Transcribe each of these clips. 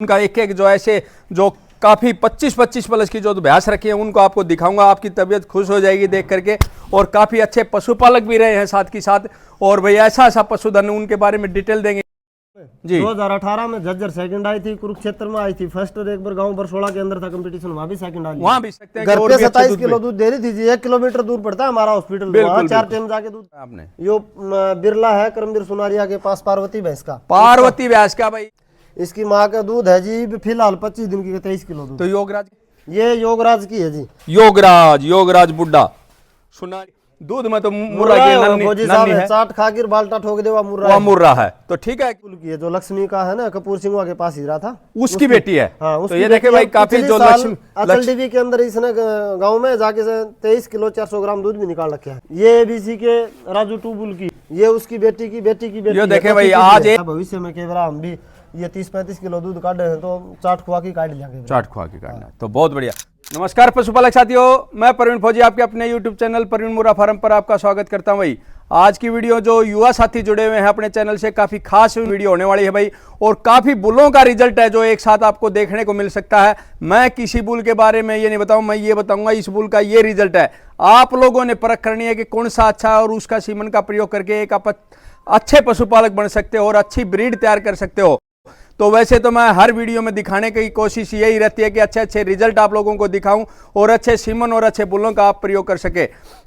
उनका एक एक जो ऐसे जो काफ़ी 25-25 प्लस की जो भैंस रखी है उनको आपको दिखाऊंगा। आपकी तबीयत खुश हो जाएगी देख करके। और काफ़ी अच्छे पशुपालक भी रहे हैं साथ के साथ। और भाई ऐसा ऐसा पशुधन उनके बारे में डिटेल देंगे जी। 2018 में झज्जर सेकंड आई थी, कुरुक्षेत्र में आई थी फर्स्ट, और एक बार गांव बरसोड़ा के अंदर था कंपटीशन, वहां भी सेकंड आई। वहां भी सकते हैं घर पे 27 किलो दूध दे रही थी जी। 1 किलोमीटर दूर पड़ता है हमारा हॉस्पिटल, वहां 4 टाइम जाके दूध। आपने यो बिरला है करमवीर सुनारिया के पास, पार्वती भैंस का। पार्वती भैंस का भाई इसकी माँ का दूध है जी फिलहाल 25 दिन की 23 किलो दूध। तो योगराज, ये योगराज की है जी। योगराज बुड्ढा सुना दूध में तो मुर्रा की नन्ही है। चाट खाकर बाल्टा ठोक देवा मुर्रा है तो ठीक है। की है जो लक्ष्मी का है ना, कपूर सिंह के पास ही रहा था, उसकी बेटी है। हाँ, तो ये देखे भाई काफी जो लक्ष्मी अचल टीवी के अंदर इसने गांव में जाके 23 किलो 400 ग्राम दूध भी निकाल रखे है। ये एबीसी के राजू टूबुल की, ये उसकी बेटी की बेटी की बेटी। ये देखे भाई आज भविष्य में केवरा हम भी ये 30-35 किलो दूध काटे हैं तो चाट खुआ की काट लेंगे। चाट खुआ की काटना तो बहुत बढ़िया। नमस्कार पशुपालक साथियों, मैं प्रवीण फौजी आपके अपने YouTube चैनल प्रवीण मुर्रा फार्म पर आपका स्वागत करता हूं भाई। आज की वीडियो जो युवा साथी जुड़े हुए हैं अपने चैनल से, काफी खास वीडियो होने वाली है भाई। और काफी बुलों का रिजल्ट है जो एक साथ आपको देखने को मिल सकता है। मैं किसी बुल के बारे में ये नहीं बताऊं, मैं ये बताऊंगा इस बुल का ये रिजल्ट है। आप लोगों ने परख करनी है कि कौन सा अच्छा है और उसका सीमन का प्रयोग करके एक आप अच्छे पशुपालक बन सकते हो और अच्छी ब्रीड तैयार कर सकते हो। तो वैसे तो मैं हर वीडियो में दिखाने की कोशिश यही रहती है कि अच्छे अच्छे रिजल्ट आप लोगों को दिखाऊं और अच्छे सीमन और अच्छे बुलों का आप प्रयोग कर सके।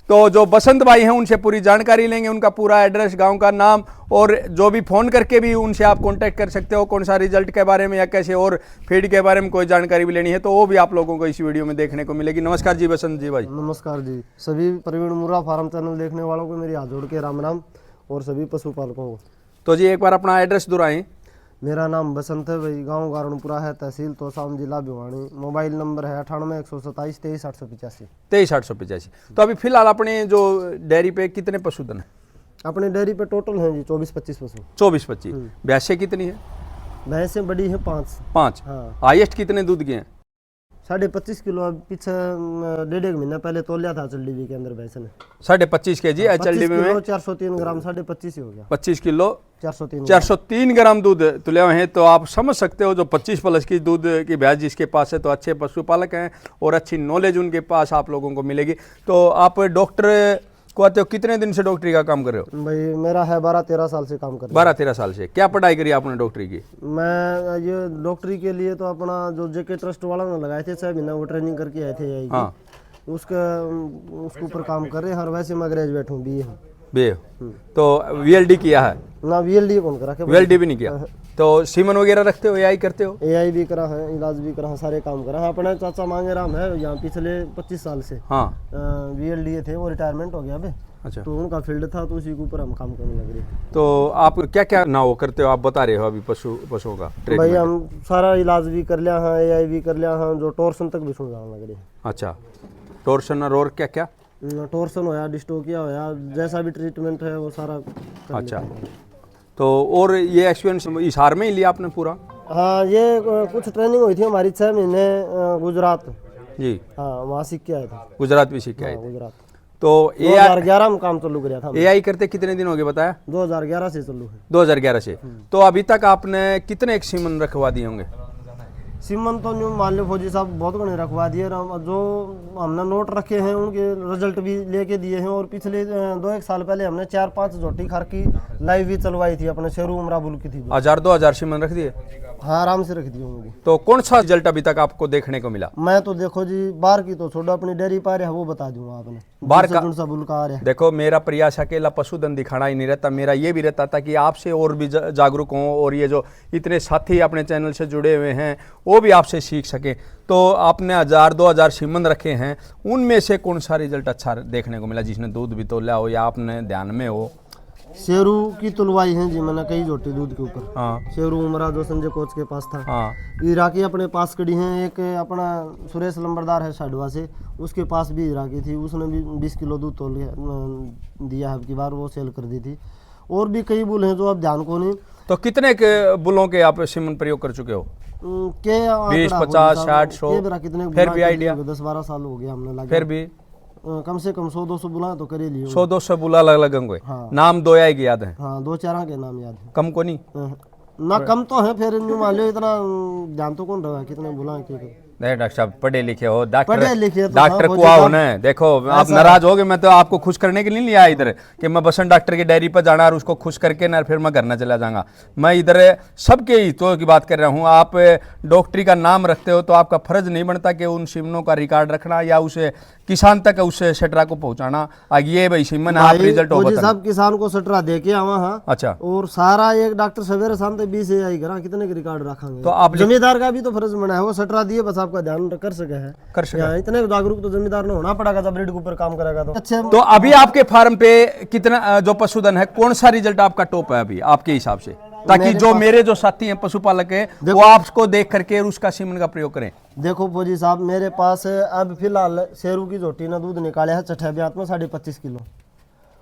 तो जो बसंत भाई हैं उनसे पूरी जानकारी लेंगे, उनका पूरा एड्रेस, गांव का नाम, और जो भी फोन करके भी उनसे आप कांटेक्ट कर सकते हो कौन सा रिजल्ट के बारे में या कैसे और फीड के बारे में कोई जानकारी भी लेनी है तो वो भी आप लोगों को इस वीडियो में देखने को मिलेगी। नमस्कार जी बसंत जी भाई। नमस्कार जी। सभी प्रवीण मुर्रा फार्म चैनल देखने वालों को मेरी हाथ जोड़ के राम राम, और सभी पशुपालकों को। तो जी एक बार अपना एड्रेस दोहराएं। मेरा नाम बसंत है भाई, गांव गारणपुरा है, तहसील तोसाम, जिला भिवानी। मोबाइल नंबर है 98 127 23 885 23 885। तो अभी फिलहाल अपने जो डेयरी पे कितने पशुधन है? अपने डेयरी पे टोटल है जी 24-25 पशु। 24-25। भैंसें कितनी है? भैंसें बड़ी है 5। हाँ। हाईएस्ट कितने दूध के हैं? 25.5 किलो। अब पीछे 1.5 महीना पहले तोलिया था HLDV के अंदर भैंस ने। 25.5 kg HLDV में 403 ग्राम, 25.5 ही हो गया। 25 किलो 403 ग्राम दूध तुले हुए हैं। तो आप समझ सकते हो जो 25 प्लस की दूध की भैंस जिसके पास है तो अच्छे पशुपालक हैं और अच्छी नॉलेज उनके पास आप लोगों को मिलेगी। तो आप डॉक्टर को आते हो, कितने दिन से डॉक्टरी का काम कर रहे हो? भाई मेरा है 12-13 साल से काम कर रहा हूं। 12-13 साल से। क्या पढ़ाई करी आपने डॉक्टरी की? मैं ये डॉक्टरी के लिए तो अपना जो JK ट्रस्ट वाला ने लगाए थे 6 महीना, वो ट्रेनिंग करके आए थे। हाँ। उसके ऊपर काम कर रहे हैं। हर वैसे मैं ग्रेजुएट हूँ, BA। तो VLD किया है ना? VLD कौन करा? VLD भी नहीं किया। तो सीमन वगैरह रखते हो, AI करते हो? AI भी करा है, इलाज भी करा है, सारे काम करा है। अपने चाचा मांगे राम है यहाँ पिछले 25 साल से। हाँ। VLD थे, वो रिटायरमेंट हो गया अबे। अच्छा। तो उनका फील्ड था तो उसी के ऊपर हम काम करने लग रहे। तो आप क्या क्या ना वो करते हो, आप बता रहे हो अभी पशुओं का? भाई हम सारा इलाज भी कर लिया है, AI भी कर लिया है, जो टॉर्सन तक भी सुन जाने लग रही है। अच्छा, टॉर्सन और क्या क्या? टॉर्सन होया, डिस्टोकिया होया, जैसा भी ट्रीटमेंट है वो सारा। अच्छा। तो और ये एक्सपीरियंस हिसार में ही लिया आपने पूरा? हाँ, ये कुछ ट्रेनिंग हुई थी हमारी 6 महीने गुजरात जी। हाँ, वहाँ सीख के आए थे। गुजरात भी सीख के आए थे। गुजरात। तो 2011 में काम चालू किया था। AI करते कितने दिन हो गए बताया? 2011 से चालू है। 2011 से। तो अभी तक आपने कितने एक सीमन रखवा दिए होंगे? सीमन तो न्यू मान लो फौजी साहब बहुत घने रखवा दिए। जो हमने नोट रखे हैं उनके रिजल्ट भी लेके दिए हैं। और पिछले 2-1 साल पहले हमने 4-5 जोटी खार की लाइव भी चलवाई थी, अपने शेरू उमरा बुल की थी। 1000-2000 सीमन रख दिए? हाँ, आराम से रख दिए होंगे। तो कौन सा रिजल्ट अभी तक आपको देखने को मिला? मैं तो देखो जी, बाहर की तो छोड़ो, अपनी डेयरी पा रहे हैं वो बता दूंगा आपने। बाहर का सा बुल का आ रहा है। देखो, मेरा प्रयास अकेला पशुधन दिखाना ही नहीं रहता, मेरा ये भी रहता था कि आपसे और भी जागरूक हों और ये जो इतने साथी अपने चैनल से जुड़े हुए हैं वो भी आपसे सीख सकें। तो आपने 1000-2000 सीमन रखे हैं, उनमें से कौन सा रिजल्ट अच्छा देखने को मिला जिसने दूध भी तोला हो या आपने ध्यान में हो? शेरू की तुलवाई है जी मैंने कई जोटी दूध के ऊपर। हाँ। शेरू उमरा जो संजय कोच के पास था। हाँ। इराकी अपने पास कड़ी हैं। एक अपना सुरेश लंबरदार है साडवा से, उसके पास भी इराकी थी, उसने भी 20 किलो दूध तोल दिया है की बार, वो सेल कर दी थी। और भी कई बुल हैं जो अब ध्यान को नहीं। तो कितने के बुलों के आप सीमन प्रयोग कर चुके हो? 20, 50, 60, 100? फिर भी आइडिया 10-12 साल हो गया हमने लगा। फिर भी कम से कम 100-200 बुला तो करे लिए। 100-200 बुला अलग अलग होंगे। हाँ। नाम 2 या एक याद है? हाँ, 2-4 के नाम याद है। कम को नहीं? ना कम तो है, फिर यूं मान लो इतना जान तो कौन रहा है, कितने बुला के नहीं डॉक्टर साहब पढ़े लिखे हो, पढ़े लिखे तो डॉक्टर हाँ, को आओ ना। देखो आप नाराज हो गए, मैं तो आपको खुश करने के लिए नहीं आया इधर कि मैं बसंत डॉक्टर की डायरी पर जाना और उसको खुश करके ना फिर मैं घर ना चला जाऊंगा। मैं इधर सबके हितों की बात कर रहा हूँ। आप डॉक्टरी का नाम रखते हो तो आपका फर्ज नहीं बनता कि उन सिमनों का रिकॉर्ड रखना या उसे किसान तक उस सटरा को पहुंचाना। ये भाई सिमन आप रिजल्ट हो बता। सब किसान को सटरा दे के आवा। हाँ अच्छा, और सारा एक डॉक्टर सवेरे शाम तक 20 आई करा, कितने के रिकॉर्ड रखेंगे। तो आप जमींदार का भी तो फर्ज बना है, वो सटरा दिए बस आपका ध्यान कर सके है, कर सके। इतने जागरूक तो जमींदार ने होना पड़ेगा जब ब्रीड के ऊपर काम करेगा तो। अच्छा, तो अभी आपके फार्म पे कितना जो पशुधन है, कौन सा रिजल्ट आपका टॉप है अभी आपके हिसाब से, ताकि जो मेरे जो साथी हैं पशुपालक है वो आपको देख करके उसका सीमन का प्रयोग करें। देखो फौजी साहब, मेरे पास अब फिलहाल शेरू की झोटी ने दूध निकाला है छठे ब्यात में 25.5 किलो,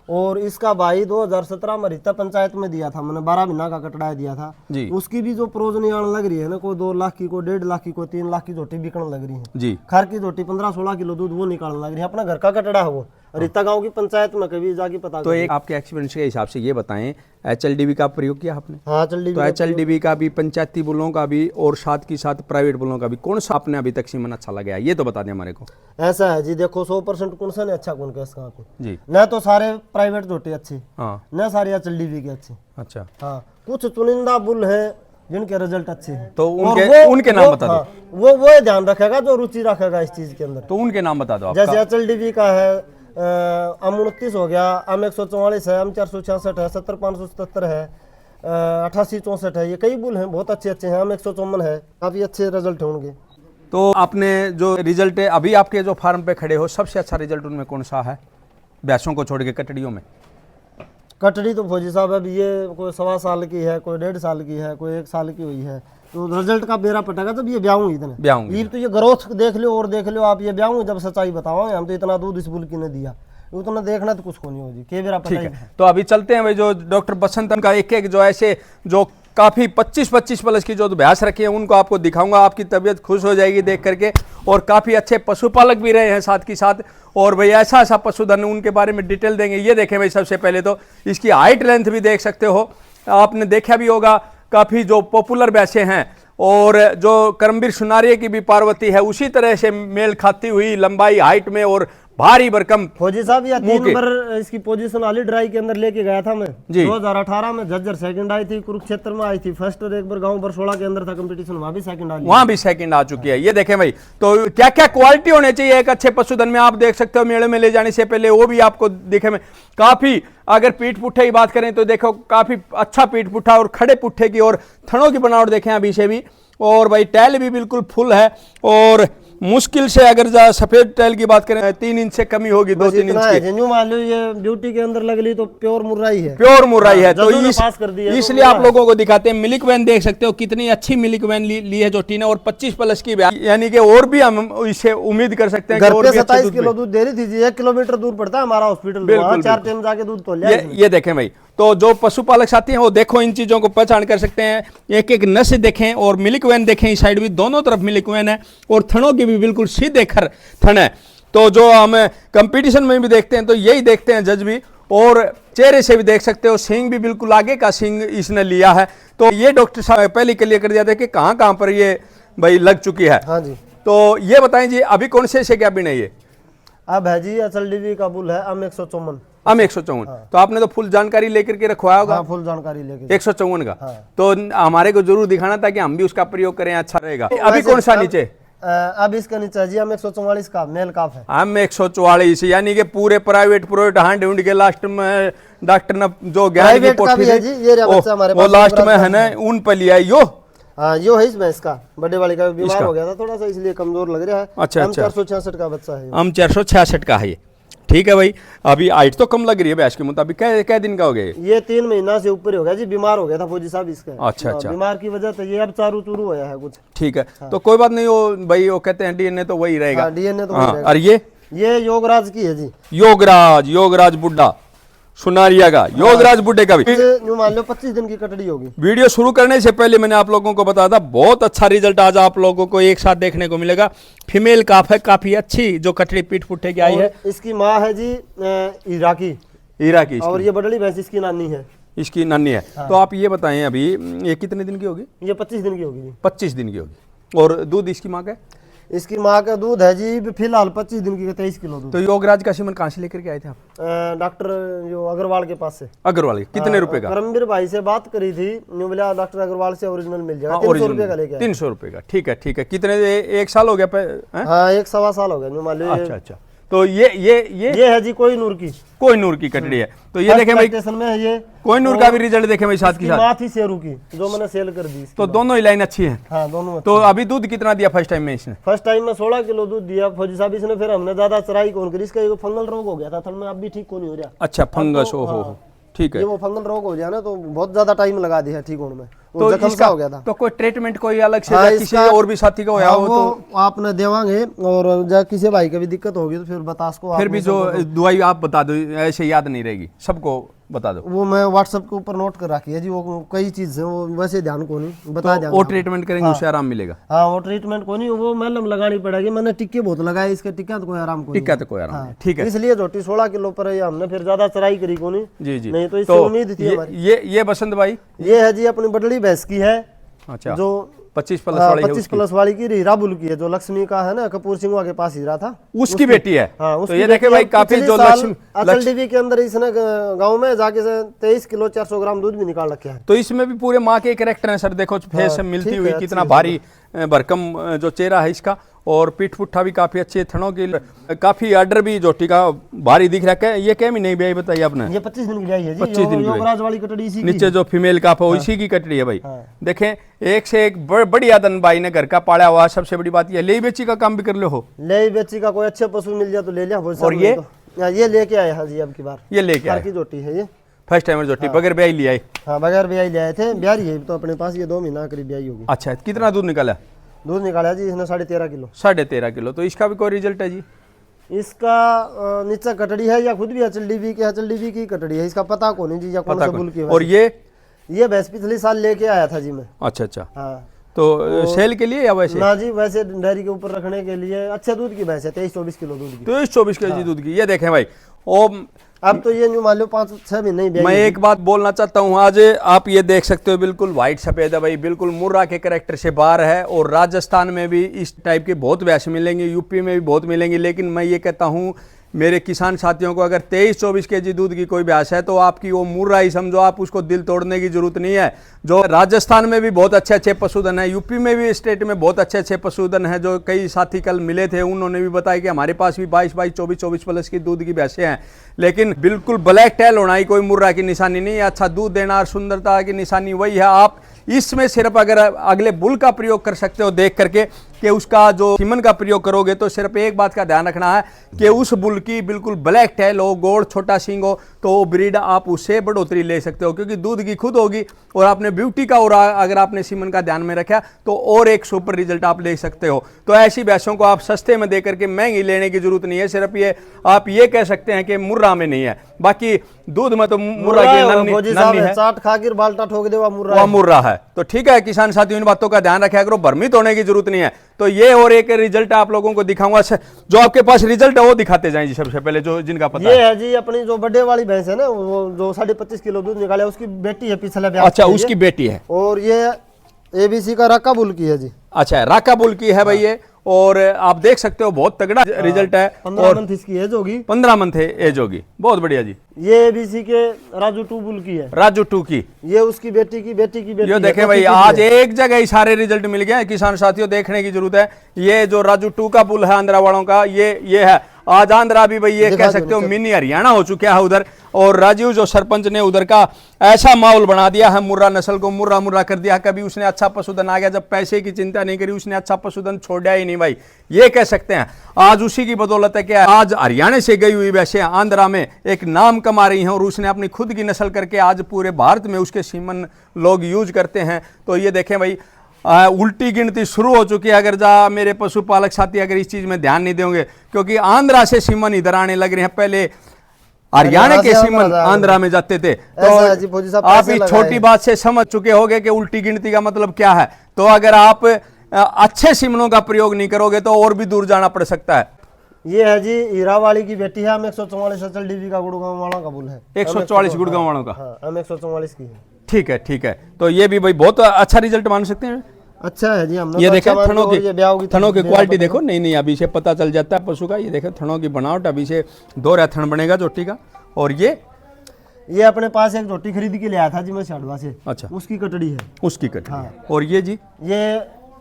और इसका भाई 2017 में रिश्ता पंचायत में दिया था, मैंने 12 महीना का कटड़ा दिया था जी। उसकी भी जो प्रोजनी आने लग रही है ना, कोई 2 लाख की, कोई 1.5 लाख की, कोई 3 लाख की झोटी बिकने लग रही है जी। खर की झोटी 15-16 किलो दूध वो निकालने लग रही है, अपना घर का कटड़ा है वो, रीता गांव की पंचायत में कभी जाके पता। तो एक आपके एक्सपीरियंस के हिसाब से ये बताएं, HLDB का प्रयोग किया आपने? हाँ HLDB। तो HLDB का भी, पंचायती बुलों का भी और साथ ही साथ प्राइवेट बुलों का भी, कौन सा आपने अभी तक सीमन अच्छा लगा है ये तो बता दें हमारे को। ऐसा है जी, देखो 100% कौन सा नहीं अच्छा कौन कैसा कहाँ पे जी। न तो सारे प्राइवेट झोटी अच्छी, हाँ न सारे HLDB के अच्छी। अच्छा, हाँ कुछ चुनिंदा बुल है जिनके रिजल्ट अच्छे हैं, तो और उनके नाम बता दो। हाँ, वो ध्यान रखेगा जो रुचि रखेगा इस चीज के अंदर। तो उनके नाम बता दो। जैसे HLDB का है AM29 हो गया, AM144 है, AM466 है, 70577 है, 8864 है, ये कई बुल हैं बहुत अच्छे अच्छे हैं, AM154 है, काफी अच्छे रिजल्ट होंगे। तो आपने जो रिजल्ट है अभी आपके जो फार्म पे खड़े हो, सबसे अच्छा रिजल्ट उनमें कौन सा है, भैंसों को छोड़ के कटड़ियों में? कटड़ी तो फौजी साहब अब ये कोई 1.25 साल की है, कोई 1.5 साल की है, कोई 1 साल की हुई है, तो रिजल्ट का बेरा पटेगा जब ये ब्याऊं इतने ये तो ये ग्रोथ देख लो और देख लो आप, ये ब्याऊं जब सच्चाई बताओ, हम तो इतना दूध इस बुल की ने दिया, उतना देखना तो कुछ को नहीं हो जी, के बेरा पटेगा। तो अभी चलते हैं भाई, जो डॉक्टर बसंत का एक एक जो ऐसे जो काफी 25-25 प्लस की जो भैंस रखी है उनको आपको दिखाऊंगा, आपकी तबीयत खुश हो जाएगी देख करके, और काफी अच्छे पशुपालक भी रहे हैं साथ की साथ, और भाई ऐसा ऐसा पशुधन उनके बारे में डिटेल देंगे। ये देखें भाई, सबसे पहले तो इसकी हाइट लेंथ भी देख सकते हो, आपने देखा भी होगा, काफी जो पॉपुलर भैंसें हैं, और जो करमवीर सुनारिया की भी पार्वती है उसी तरह से मेल खाती हुई लंबाई हाइट में और भारी भरकम। फौजी साहब ये 3 बार इसकी पोजीशन वाली ड्राई के अंदर लेके गया था मैं 2018 में, झज्जर सेकंड आई थी, कुरुक्षेत्र में आई थी फर्स्ट, और एक बार गांव बरसोड़ा के अंदर था कंपटीशन, वहां भी सेकंड आई, वहां भी सेकंड आ चुकी है। ये देखें भाई, तो क्या क्या क्वालिटी होने चाहिए एक अच्छे पशुधन में, आप देख सकते हो मेले में ले जाने से पहले वो भी आपको दिखे में काफी। अगर पीठ पुट्ठे की बात करें तो देखो काफी अच्छा पीठ पुट्ठा और खड़े पुट्ठे की, और थनों की बनावट देखें अभी से भी, और भाई टैल भी बिल्कुल फुल है, और मुश्किल से अगर सफेद टैल की बात करें 3 इंच से कमी होगी, 2-3 इंच की। जो मान लो ये ब्यूटी के अंदर लग ली तो प्योर मुर्राई है, प्योर मुर्राई है। तो इसलिए आप लोगों को दिखाते हैं। मिल्क वैन देख सकते हो कितनी अच्छी मिल्क वैन ली है जो टीने, और 25 प्लस की, यानी कि और भी हम इससे उम्मीद कर सकते हैं। घर पे 27 किलो दूध दे रही थी, 1 किलोमीटर दूर पड़ता है हमारा हॉस्पिटल, 4 टाइम जाके दूध तो लिया। ये देखें भाई, तो जो पशुपालक साथी हैं वो देखो इन चीजों को पहचान कर सकते हैं, एक एक नस देखें, और मिल्क वैन देखें, इस साइड भी दोनों तरफ मिल्क वैन है, और थनों की भी बिल्कुल सीधे खर थन है। तो जो हम कंपटीशन में भी देखते हैं तो यही देखते हैं जज भी, और चेहरे से भी देख सकते हो, सींग भी बिल्कुल आगे का सींग इसने लिया है। तो ये डॉक्टर साहब पहले क्लियर कर दिया था कि कहाँ कहाँ पर ये भाई लग चुकी है। हाँ जी। तो ये बताएं जी, अभी कौन से क्या भी नहीं है? अब है जी HLDB का बुल है AM154। AM154। तो आपने तो फुल जानकारी लेकर के रखवाया होगा। हाँ, फुल जानकारी लेकर 154 का। हाँ। तो हमारे को जरूर दिखाना था कि हम भी उसका प्रयोग करें, अच्छा रहेगा। अभी कौन सा नीचे? अब इसका नीचे जी AM144 का मेल काफ है। AM144, यानी कि पूरे प्राइवेट हांड ढूंढ के लास्ट में डॉक्टर ने जो ज्ञान की पोथी वो लास्ट में है ना उन पर लिया यो। हाँ यो है इसमें, इसका बड़े वाले का बीमार हो गया था थोड़ा सा, इसलिए कमजोर लग रहा है। अच्छा, 466 का बच्चा है। AM466 का है ये, ठीक है भाई। अभी हाइट तो कम लग रही है भैंस के मुताबिक। क्या दिन का हो गया ये? 3 महीना से ऊपर हो गया जी, बीमार हो गया था फौजी साहब इसका। अच्छा। बीमार की वजह से ये अब चारू चूरू होया है कुछ। ठीक है, तो कोई बात नहीं, वो भाई वो कहते हैं DNA तो वही रहेगा। DNA तो वही रहेगा। और ये योगराज की है जी, योगराज बुड्ढा सुनारिया का, योगराज बुड्ढे का भी। मान लो 25 दिन की कटड़ी होगी। वीडियो शुरू करने से पहले मैंने आप लोगों को बताया था, बहुत अच्छा रिजल्ट आज आप लोगों को एक साथ देखने को मिलेगा। फीमेल काफ है, काफी अच्छी जो कटड़ी पीठ पुट्ठे की आई है। इसकी माँ है जी इराकी, हीरा की, और ये बड़ली भैंस इसकी नानी है। इसकी नन्ही है। तो आप ये बताएं अभी ये कितने दिन की होगी? ये 25 दिन की होगी जी। 25 दिन की होगी। और दूध इसकी माँ का? इसकी माँ का दूध है जी फिलहाल 25 दिन की 23 किलो दूध। तो योगराज का सीमन कहाँ से लेकर के आए थे आप? डॉक्टर जो अग्रवाल के पास से। अग्रवाल कितने रुपए का? करमवीर भाई से बात करी थी, बोला डॉक्टर अग्रवाल से ओरिजिनल मिल जाएगा। 300 रुपए का लेके आए। 300 रुपए का, ठीक है ठीक है। कितने, 1 साल हो गया? हाँ 1 सवा साल हो गया मान लो। अच्छा अच्छा। तो ये है जी कोई नूर की, कोई नूर की कटड़ी है। तो ये देखें भाई स्टेशन में है ये कोई नूर का भी रिजल्ट देखें भाई साथ की साथ। बात ही शेरू की जो मैंने सेल कर दी। तो दोनों ही लाइन अच्छी है। हाँ दोनों। तो अभी दूध कितना दिया फर्स्ट टाइम में इसने? फर्स्ट टाइम में 16 किलो दूध दिया फौजी साहब इसने। फिर हमने ज्यादा चराई कौन करी, इसका एक फंगल रोग हो गया था थल में, अब भी ठीक को नहीं हो रहा। अच्छा फंगस, हो ठीक है। ये वो फंगल रोग हो गया ना तो बहुत ज्यादा टाइम लगा दिया ठीक होने में, तो जख्म सा हो गया था। तो कोई ट्रीटमेंट कोई अलग से हाँ, किसी और भी साथी का होया हो तो आपने देवांगे, और जब किसी भाई का भी दिक्कत होगी तो फिर बता उसको। फिर भी जो दवाई आप बता दो, ऐसे याद नहीं रहेगी, सबको बता दो। वो मैं व्हाट्सएप के ऊपर नोट कर रखी है जी, वो कई चीज है वो वैसे ध्यान को नहीं बता देंगे। वो ट्रीटमेंट करेंगे उससे आराम मिलेगा। हाँ वो ट्रीटमेंट को नहीं, वो मलहम लगानी पड़ेगी। मैंने टिक्के बहुत लगाए इसके, टिक्का तो कोई आराम को टिक्का तो कोई आराम नहीं, ठीक है। इसलिए झोटी 16 किलो पर है, हमने फिर ज्यादा चराई करी को नहीं। जी जी। नहीं तो इससे उम्मीद थी हमारी। ये बसंत भाई ये है जी अपनी बडली भैंस की है। अच्छा जो 25 प्लस वाली है, 25 प्लस वाली की हीरा बुल की है, जो लक्ष्मी का है ना, कपूर सिंह के पास हीरा था, उसकी बेटी है। हाँ, तो ये देखे भाई काफी जो लक्ष्मी अचल डीवी के अंदर इसने गांव में जाके से 23 किलो 400 ग्राम दूध भी निकाल रखे है। तो इसमें भी पूरे माँ के कैरेक्टर है सर, देखो फेस से मिलती हुई, कितना भारी भरकम जो चेहरा है इसका, और पीठ पुट्ठा भी काफी अच्छे, थनों की काफी आर्डर भी जोटी का भारी दिख रहा है। ये क्या नहीं ब्याई बताइए आपने? ये 25 दिन की ब्याई है जी। 25 दिन की योगराज वाली कटड़ी इसी की। नीचे जो फीमेल का है इसी की कटड़ी है भाई। देखें एक से एक बढ़िया दन भाई ने घर का पाला हुआ। सबसे बड़ी बात ये ले बेची का काम भी कर लो हो, ले बेची का कोई अच्छे पशु मिल जाए तो ले लिया। और ये लेके आए हाँ जी अब की बार, ये लेके आए की जोटी है ये, फर्स्ट टाइम जोटी बगैर ब्याई लिया है। हाँ बगैर ब्याई ले आए थे, ब्यारी है तो अपने पास, ये 2 महीना करीब ब्याई होगी। अच्छा कितना दूध निकाला? दूध निकाला जी इसने 13.5 किलो। 13.5 किलो। तो इसका भी कोई रिजल्ट है जी? इसका नीचे कटड़ी है या खुद भी अचल डीवी की कटड़ी है, इसका पता को नहीं जी या कौन सा बुल की है। और ये भैंस पिछले साल लेके आया था जी मैं। अच्छा अच्छा। हाँ तो सेल के लिए या वैसे? ना जी वैसे डेयरी के ऊपर रखने के लिए। अच्छे दूध की भैंस है, 23-24 किलो दूध की। 23-24 केजी दूध की। ये देखें भाई, ओ अब तो ये मान लो 5-6 महीने ही। मैं एक बात बोलना चाहता हूँ, आज आप ये देख सकते हो बिल्कुल व्हाइट सफेद है भाई, बिल्कुल मुर्रा के कैरेक्टर से बाहर है। और राजस्थान में भी इस टाइप के बहुत भैंस मिलेंगी, यूपी में भी बहुत मिलेंगी। लेकिन मैं ये कहता हूँ मेरे किसान साथियों को, अगर 23-24 केजी दूध की कोई भैंस है तो आपकी वो मुर्रा ही समझो, आप उसको दिल तोड़ने की जरूरत नहीं है। जो राजस्थान में भी बहुत अच्छे अच्छे पशुधन है, यूपी में भी स्टेट में बहुत अच्छे अच्छे पशुधन है। जो कई साथी कल मिले थे उन्होंने भी बताया कि हमारे पास भी 22-22, 24-24 प्लस की दूध की भैंसें हैं। लेकिन बिल्कुल ब्लैक टेल होना ही कोई मुर्रा की निशानी नहीं है। अच्छा दूध देना और सुंदरता की निशानी वही है। आप इसमें सिर्फ अगर अगले बुल का प्रयोग कर सकते हो देख करके कि उसका जो सीमन का प्रयोग करोगे, तो सिर्फ एक बात का ध्यान रखना है कि उस बुल की बिल्कुल ब्लैक टेल हो, गोड़ छोटा सींग हो, तो वो ब्रीड आप उससे बढ़ोतरी ले सकते हो, क्योंकि दूध की खुद होगी। और आपने ब्यूटी का और अगर आपने सीमन का ध्यान में रखा तो और एक सुपर रिजल्ट आप ले सकते हो। तो ऐसी भैंसों को आप सस्ते में दे करके महंगी लेने की जरूरत नहीं है। सिर्फ ये आप ये कह सकते हैं कि मुर्रा में नहीं है, बाकी दूध में तो मुर्रा की नन्ही है, चाट खा के बाल्टा ठोक दे वो मुर्रा है। तो ठीक है किसान साथियों, इन बातों का ध्यान रखा करो, भ्रमित होने की जरूरत नहीं है। तो ये और एक रिजल्ट आप लोगों को दिखाऊंगा, जो आपके पास रिजल्ट है वो दिखाते जाएं जी। सबसे पहले जो जिनका पता ये है जी अपनी जो बड़े वाली भैंस है ना, वो जो 25.5 किलो दूध निकाले, उसकी बेटी है पिछले ब्याह। अच्छा उसकी बेटी है। और ये ABC का राका बुल की है जी। अच्छा राका बुल की है भाई ये, और आप देख सकते हो बहुत तगड़ा रिजल्ट है। 15 मंथ इसकी एज होगी। 15 मंथ एज होगी, बहुत बढ़िया जी। ये ABC के राजू 2 बुल की है। राजू 2 की, ये उसकी बेटी की ये देखें भाई, आज एक जगह ही सारे रिजल्ट मिल गए। किसान साथियों देखने की जरूरत है। ये जो राजू 2 का बुल है आंध्रा वालों का, ये है। आज आंध्रा भी भाई ये कह सकते हो मिनी हरियाणा हो चुका है उधर। और राजीव जो सरपंच ने उधर का ऐसा माहौल बना दिया है, मुर्रा नस्ल को मुर्रा मुर्रा कर दिया। कभी उसने अच्छा पशुधन आ गया, जब पैसे की चिंता नहीं करी उसने अच्छा पशुधन छोड़ा ही नहीं भाई, ये कह सकते हैं। आज उसी की बदौलत है कि आज हरियाणा से गई हुई वैसे आंध्रा में एक नाम कमा रही हैं, और उसने अपनी खुद की नस्ल करके आज पूरे भारत में उसके सीमन लोग यूज करते हैं। तो ये देखें भाई, उल्टी गिनती शुरू हो चुकी है। अगर मेरे पशुपालक साथी अगर इस चीज में ध्यान नहीं देंगे, क्योंकि आंध्रा से सीमन इधर आने लग रहे हैं। पहले हरियाणा के सीमन आंध्रा में जाते थे। तो आप इस छोटी बात से समझ चुके होंगे कि उल्टी गिनती का मतलब क्या है। तो अगर आप अच्छे सीमनों का प्रयोग नहीं करोगे तो और भी दूर जाना पड़ सकता है। ये है जी हीरा वाली की बेटी है। हम 144 अचल डीवी का गुड़गांव वाला का बुल है। 144 गुड़गांव वालों का। हाँ, हम 144 की है। ठीक है, ठीक है। तो ये भी भाई बहुत अच्छा रिजल्ट मान सकते हैं। अच्छा है जी। हमने ये तो देखें अच्छा थनों की थनों क्वालिटी देखो, नहीं नहीं अभी से पता चल जाता है पशु का। ये देखें थनों की बनावट, अभी से दोहरा थन बनेगा जोटी का। और ये अपने पास एक जोटी खरीद के ले आया था जी मैं छाड़वा से। अच्छा, उसकी कटड़ी है। उसकी कटड़ी है। हाँ। और ये जी ये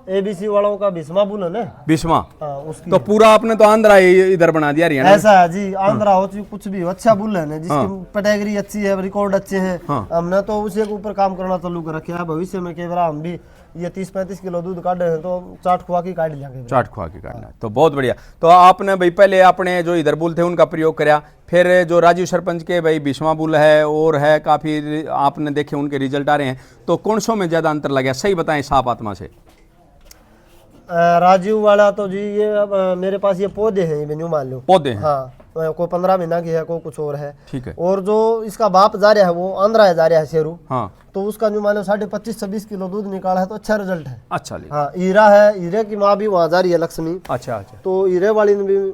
एबीसी वालों का भीष्मा बुल है ना, भीष्मा। हाँ, उसकी तो पूरा आपने तो आंध्रा इधर बना दिया हरियाणा। ऐसा है जी। आंध्रा हो चाहे कुछ भी हो, अच्छा बुल है ना, जिसकी पेडिग्री अच्छी है, रिकॉर्ड अच्छे हैं। हमने तो उसी के ऊपर काम करना चालू कर रखे है। भविष्य में कई बार हम भी ये 30-35 किलो दूध काटे हैं तो चाट खुआ की काट लेंगे। चाट खुआ के काटना है। तो बहुत बढ़िया। तो आपने भाई पहले आपने जो इधर बुल थे उनका प्रयोग कराया, फिर जो राजीव सरपंच के भाई भीष्मा बुल है और है काफी आपने देखे उनके रिजल्ट आ रहे हैं। तो कौन सो में ज्यादा अंतर लगा, सही बताएं साफ आत्मा से। राजीव वाला तो जी ये मेरे पास ये पौधे हैं, ये मान लो पौधे हैं। हाँ, कोई 15 महीना की है, कोई कुछ और है। ठीक है। और जो इसका बाप जा रहा है वो आंध्रा है, जा रहा है शेरू। हाँ। तो उसका जो मान लो 25-26 किलो दूध निकाला है, तो अच्छा रिजल्ट है। अच्छा। हाँ, हीरा है, हीरे की माँ भी वहाँ जा रही है लक्ष्मी। अच्छा अच्छा। तो हीरे वाली ने भी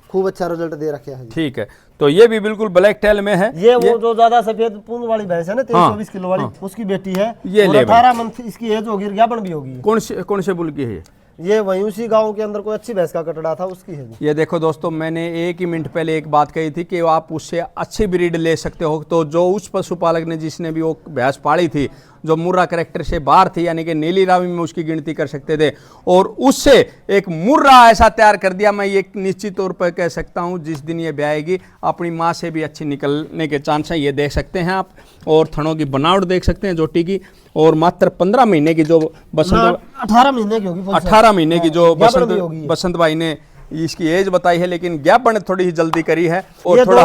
खूब अच्छा रिजल्ट दे रखे है। ठीक है। तो ये भी बिल्कुल ब्लैक टेल में है। ये वो जो ज्यादा सफेद पूंछ वाली भैंस है ना, 23-24 किलो वाली, उसकी बेटी है। ये और 18 मंथ इसकी एज होगी, ज्ञापन भी होगी। कौन से बुल की है ये वहीं उसी गांव के अंदर कोई अच्छी भैंस का कटड़ा था, उसकी है। ये देखो दोस्तों, मैंने 1 ही मिनट पहले एक बात कही थी कि आप उससे अच्छी ब्रीड ले सकते हो। तो जो उस पशुपालक ने जिसने भी वो भैंस पाली थी जो मुर्रा कैरेक्टर से बाहर थी, यानी कि नीली रावी में उसकी गिनती कर सकते थे, और उससे एक मुर्रा ऐसा तैयार कर दिया, मैं ये निश्चित तौर पर कह सकता हूँ जिस दिन ये ब्याएगी अपनी माँ से भी अच्छी निकलने के चांस हैं। ये देख सकते हैं आप, और थनों की बनावट देख सकते हैं जोटी की। और मात्र 15 महीने की जो बसंत 18 महीने की होगी, 18 महीने की जो बसंत भाई ने इसकी एज बताई है, लेकिन गैपन थोड़ी ही जल्दी करी है और थोड़ा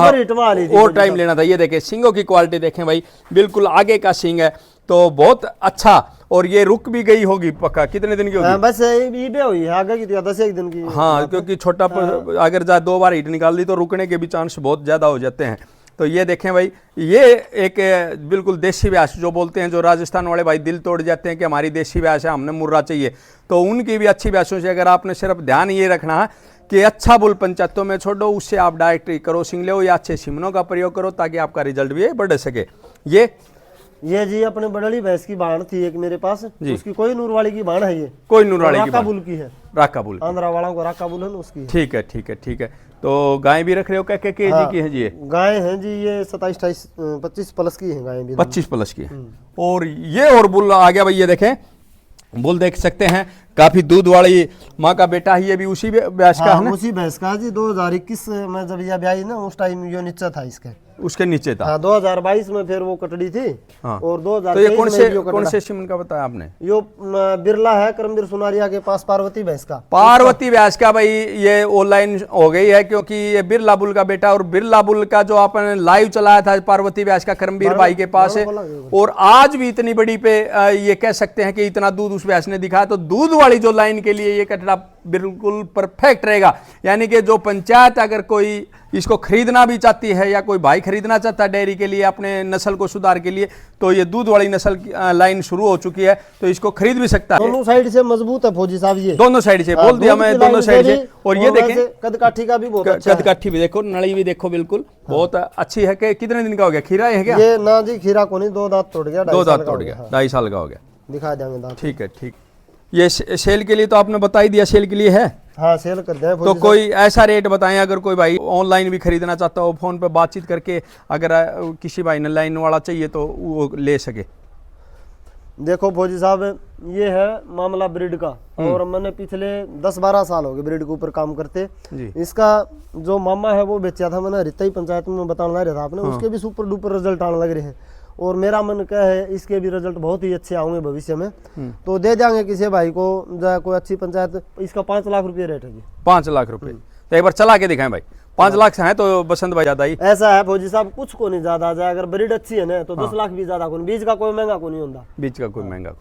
और टाइम लेना था। ये देखें सिंगों की क्वालिटी देखें भाई, बिल्कुल आगे का सिंग है, तो बहुत अच्छा। और ये रुक भी गई होगी पक्का। कितने दिन की होगी? बस ईबे हुई है, आगे की 10 दिन की। हाँ, क्योंकि छोटा अगर जा 2 बार हीट निकाल दी तो रुकने के भी चांस बहुत ज्यादा हो जाते हैं। तो ये देखें भाई, ये एक बिल्कुल देसी भैंस जो बोलते हैं, जो राजस्थान वाले भाई दिल तोड़ जाते हैं कि हमारी देसी भैंस है, हमने मुर्रा चाहिए, तो उनकी भी अच्छी भैंसों से अगर आपने सिर्फ ध्यान ये रखना है कि अच्छा बुल पंचायतों में छोड़ो, उससे आप डायरेक्ट क्रॉसिंग लो या अच्छे सिमनों का प्रयोग करो ताकि आपका रिजल्ट भी बढ़ सके। ये जी अपने बड़ली भैंस की बाण थी एक मेरे पास, उसकी कोई नूर वाली की बाण है। ये कोई नूर वाली राका बुल की है। राका बुल, आंध्रा वालों को राका बुल है ना, उसकी। ठीक है ठीक है ठीक है। तो गाय भी रख रहे हो क्या केजी की है जी? ये गाय है जी, ये 27-25 प्लस की है गाय भी। 25 प्लस की। और ये और बुल आ गया भाई, ये देखें बुल देख सकते हैं, काफी दूध वाली माँ का बेटा है। ये भी उसी भैंस का है ना? उसी भैंस का जी। 2021 में जब ये ब्याई ना, उस टाइम यो नीचे था इसके, उसके नीचे था। हाँ, 2022 में फिर वो कटड़ी थी। हाँ। और 2023 तो ये कौन से सिमन का बताया आपने? यो बिरला है, करमवीर सुनारिया के पास, पार्वती भैंस का। पार्वती भैंस का भाई ये ऑनलाइन हो गई है, क्योंकि ये बिरला बुल का बेटा, और बिरला बुल का जो आपने लाइव चलाया था पार्वती भैंस का करमवीर भाई के पास है, और आज भी इतनी बड़ी पे ये कह सकते हैं कि इतना दूध उस भैंस ने दिखाया। तो दूध वाली जो लाइन के लिए ये कटड़ा बिल्कुल परफेक्ट रहेगा। यानी कि जो पंचायत अगर कोई इसको खरीदना भी चाहती है या कोई भाई खरीदना चाहता है डेयरी के लिए अपने नस्ल को सुधार के लिए, तो ये दूध वाली नस्ल की लाइन शुरू हो चुकी है, तो इसको खरीद भी सकता है। दोनों साइड से मजबूत है फौजी साहब, ये दोनों साइड से बोल दिया मैं, दोनों साइड से। और ये देखें कदकाठी का भी बहुत अच्छा है। कदकाठी भी देखो, नली भी देखो, बिल्कुल बहुत अच्छी है। कि कितने दिन का हो गया? खीरा है क्या? ये ना जी खीरा को नहीं, 2 दांत तोड़ गया। 2 दांत तोड़ गया, 2.5 साल का हो गया। दिखा देंगे दांत। ठीक है ठीक। ये सेल के लिए तो आपने बता ही दिया, सेल के लिए है। हाँ, सेल कर दे। तो कोई ऐसा रेट बताएं अगर कोई भाई ऑनलाइन भी खरीदना चाहता हो, फोन पे बातचीत करके अगर किसी भाई ने लाइन वाला चाहिए तो वो ले सके। देखो फौजी साहब, ये है मामला ब्रीड का, और मैंने पिछले 10-12 साल हो गए ब्रीड के ऊपर काम करते जी। इसका जो मामा है वो बेचा था मैंने, रितई पंचायत में बताने रहा था आपने। हाँ। उसके भी सुपर डुपर रिजल्ट आने लग रहे हैं, और मेरा मन क्या है इसके भी रिजल्ट बहुत ही अच्छे आएंगे भविष्य में। तो दे देंगे किसी भाई को, कोई अच्छी पंचायत। इसका 5 लाख रुपये रेट है जी। 5 लाख रुपये। तो एक बार चला के दिखाएं भाई। 5 लाख से है तो बसंत भाई ज्यादा ही ऐसा है फौजी साहब, कुछ को नहीं ज्यादा आ जाए। अगर ब्रीड अच्छी है ना तो 10 लाख भी ज्यादा को नहीं। बीज का कोई महंगा को नहीं होता। बीज का कोई महंगा।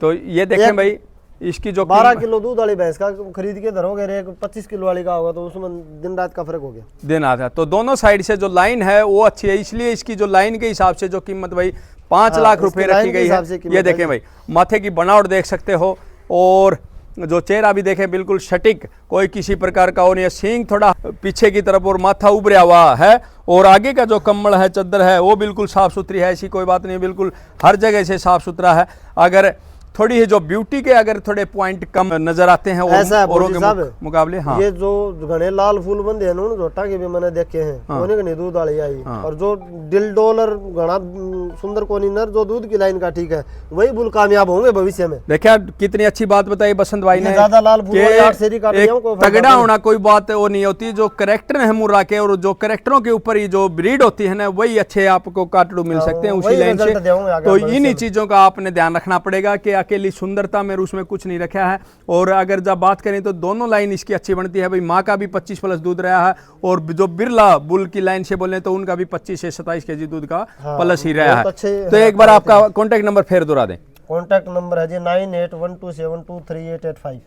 तो ये देखें भाई, इसकी जो 12 किलो दूध वाली भैंस का खरीद के धरोगे, एक 25 किलो वाली का होगा, तो उसमें दिन रात का फर्क हो गया। दिन रात है। तो दोनों साइड से जो लाइन है वो अच्छी है, इसलिए इसकी जो लाइन के हिसाब से जो कीमत भाई 5 लाख रुपए रखी गई है। ये देखें भाई, माथे की बनावट देख सकते हो, और जो चेहरा भी देखें बिल्कुल सटीक, कोई किसी प्रकार का वो नहीं है। सींग थोड़ा पीछे की तरफ और माथा उभरा हुआ है, और आगे का जो कम्बल है, चद्दर है, वो बिल्कुल साफ सुथरी है, ऐसी कोई बात नहीं, बिल्कुल हर जगह से साफ सुथरा है। अगर थोड़ी ही जो ब्यूटी के अगर थोड़े पॉइंट कम नजर आते हैं ऐसा है औरों फौजी के साहब, मुकाबले, हाँ ये जो घने लाल फूल बंदे हैं ना जोटा के भी मैंने देखे हैं, उन्हें घनी दूध वाली आई, और जो दिल डॉलर घना सुंदर कोनी नर जो दूध की लाइन का ठीक है, वही बुल कामयाब होंगे भविष्य में। देखिए कितनी अच्छी बात बताई बसंत भाई ने, ज्यादा लाल फूल वाली आठ सेरी काट लिया को तगड़ा होना कोई बात वो नहीं होती, जो करेक्टर है मुर्रा के, और जो करेक्टरों के ऊपर ही जो ब्रीड होती है ना, वही अच्छे आपको काटड़ू मिल सकते हैं उसी लाइन से। तो इन्हीं चीजों का आपने ध्यान रखना पड़ेगा कि अकेली सुंदरता में उसमें कुछ नहीं रखा है। और अगर जब बात करें तो दोनों लाइन इसकी अच्छी बनती है भाई, माँ का भी 25 प्लस दूध रहा है, और जो बिरला बुल की लाइन से बोले तो उनका भी 25 से 27 केजी दूध का प्लस ही रहा है। तो एक बार आपका कॉन्टेक्ट नंबर फिर दोहरा दें। कॉन्टैक्ट नंबर है जी 9812723885।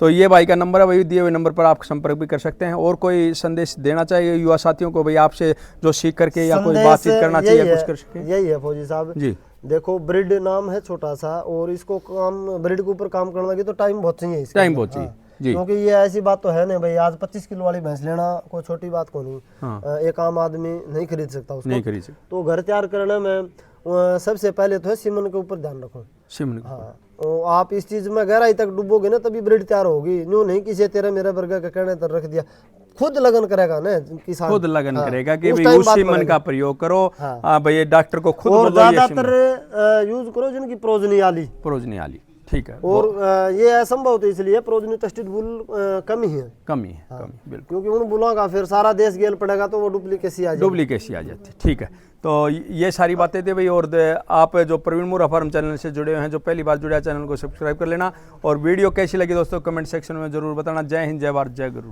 तो ये भाई का नंबर है, वही दिए हुए नंबर पर आप संपर्क भी कर सकते हैं। और कोई संदेश देना चाहिए युवा साथियों को भाई, आपसे जो सीख करके या कोई बातचीत करना चाहिए, कुछ कर सके? यही है फौजी साहब जी, देखो ब्रिड नाम है छोटा सा, और इसको काम ब्रिड के ऊपर काम करने लगे तो टाइम बहुत चाहिए, टाइम बहुत चाहिए जी, क्योंकि ये ऐसी बात तो है नहीं भाई, आज 25 किलो वाली भैंस लेना कोई छोटी बात को नहीं। एक आम आदमी नहीं खरीद सकता उसको, नहीं खरीद सकता। तो घर तैयार करने में सबसे पहले तो है सीमन के ऊपर ध्यान रखो। सिमन, हाँ, तो आप इस चीज में गहराई तक डूबोगे ना तभी ब्रिड तैयार होगी, यूं नहीं किसी तेरा मेरा बर्गर का कहने तर रख दिया, खुद लगन करेगा ना किसान, खुद लगन करेगा कि उस भाई टाइम उस बात सीमन करेगा। का प्रयोग करो। भाई डॉक्टर को खुद और बोलो ये ज्यादातर यूज करो जिनकी प्रोजनी आली, प्रोजनी आली, ठीक है। और ये असंभव तो इसलिए प्रोजनी टेस्टेड बुल कम ही है, कमी है, कमी बिल्कुल, क्योंकि उन बुलों का फिर सारा देश गेल पड़ेगा तो वो डुप्लीकेसी आ जाएगी। डुप्लीकेसी आ जाती है, ठीक है। तो ये सारी बातें थी भाई। और आप जो प्रवीण मुर्रा फार्म चैनल से जुड़े हुए हैं, जो पहली बार जुड़े हैं, चैनल को सब्सक्राइब कर लेना। और वीडियो कैसी लगी दोस्तों कमेंट सेक्शन में जरूर बताना। जय हिंद, जय भारत, जय गुरु।